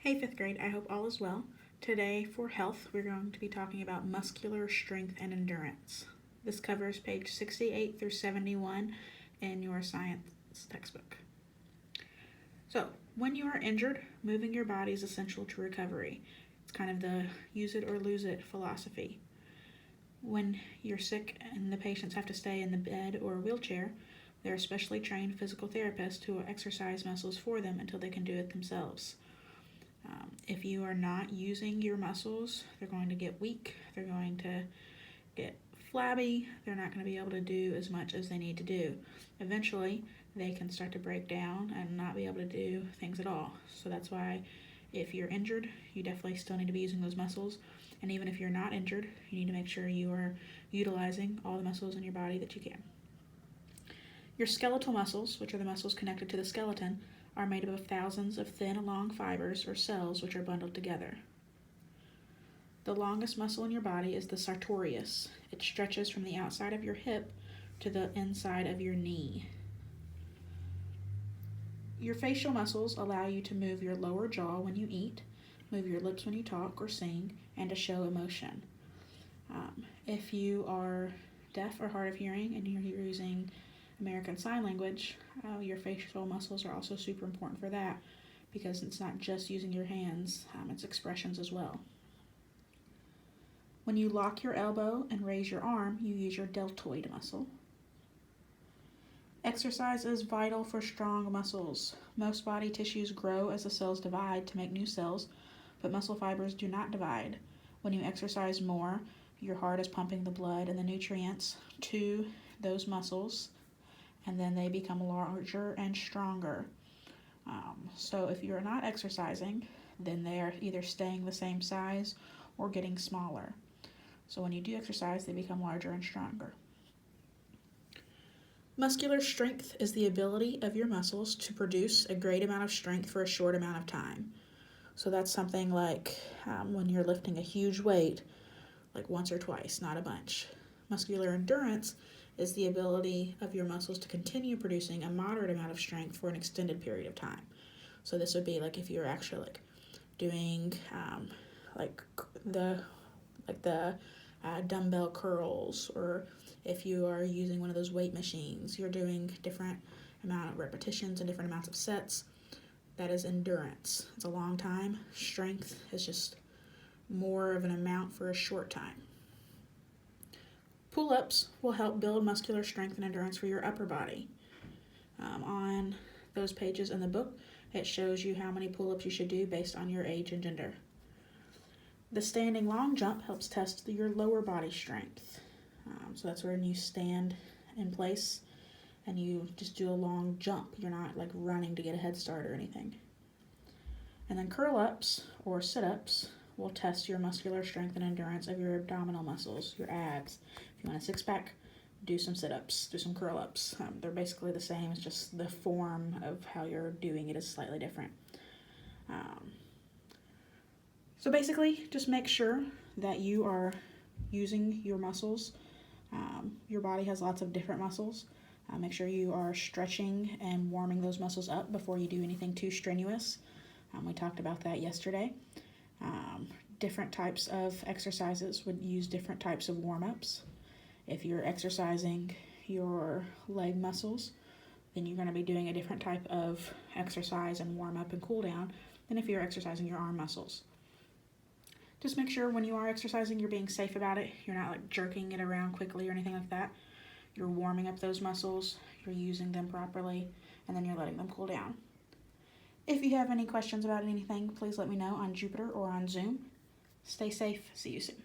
Hey, fifth grade, I hope all is well. Today, for health, we're going to be talking about muscular strength and endurance. This covers page 68 through 71 in your science textbook. So, when you are injured, moving your body is essential to recovery. It's kind of the use it or lose it philosophy. When you're sick and the patients have to stay in the bed or wheelchair, there are specially trained physical therapists who will exercise muscles for them until they can do it themselves. If you are not using your muscles, they're going to get weak, they're going to get flabby, they're not going to be able to do as much as they need to do. Eventually, they can start to break down and not be able to do things at all. So that's why if you're injured, you definitely still need to be using those muscles. And even if you're not injured, you need to make sure you are utilizing all the muscles in your body that you can. Your skeletal muscles, which are the muscles connected to the skeleton, are made up of thousands of thin, long fibers or cells which are bundled together. The longest muscle in your body is the sartorius. It stretches from the outside of your hip to the inside of your knee. Your facial muscles allow you to move your lower jaw when you eat, move your lips when you talk or sing, and to show emotion. If you are deaf or hard of hearing and you're using American Sign Language, your facial muscles are also super important for that because it's not just using your hands, it's expressions as well. When you lock your elbow and raise your arm, you use your deltoid muscle. Exercise is vital for strong muscles. Most body tissues grow as the cells divide to make new cells, but muscle fibers do not divide. When you exercise more, your heart is pumping the blood and the nutrients to those muscles, and then they become larger and stronger. So if you're not exercising, then they are either staying the same size or getting smaller. So when you do exercise, they become larger and stronger. Muscular strength is the ability of your muscles to produce a great amount of strength for a short amount of time. So that's something like when you're lifting a huge weight, like once or twice, not a bunch. Muscular endurance is the ability of your muscles to continue producing a moderate amount of strength for an extended period of time. So this would be like if you're actually doing the dumbbell curls, or if you are using one of those weight machines, you're doing different amount of repetitions and different amounts of sets. That is endurance. It's a long time. Strength is just more of an amount for a short time. Pull-ups will help build muscular strength and endurance for your upper body. On those pages in the book, it shows you how many pull-ups you should do based on your age and gender. The standing long jump helps test your lower body strength. So that's when you stand in place and you just do a long jump. You're not like running to get a head start or anything. And then curl-ups or sit-ups will test your muscular strength and endurance of your abdominal muscles, your abs. If you want a six-pack, do some sit-ups, do some curl-ups. They're basically the same, it's just the form of how you're doing it is slightly different. So basically, just make sure that you are using your muscles. Your body has lots of different muscles. Make sure you are stretching and warming those muscles up before you do anything too strenuous. We talked about that yesterday. Different types of exercises would use different types of warm-ups. If you're exercising your leg muscles, then you're going to be doing a different type of exercise and warm-up and cool-down than if you're exercising your arm muscles. Just make sure when you are exercising, you're being safe about it. You're not like jerking it around quickly or anything like that. You're warming up those muscles, you're using them properly, and then you're letting them cool down. If you have any questions about anything, please let me know on Jupiter or on Zoom. Stay safe. See you soon.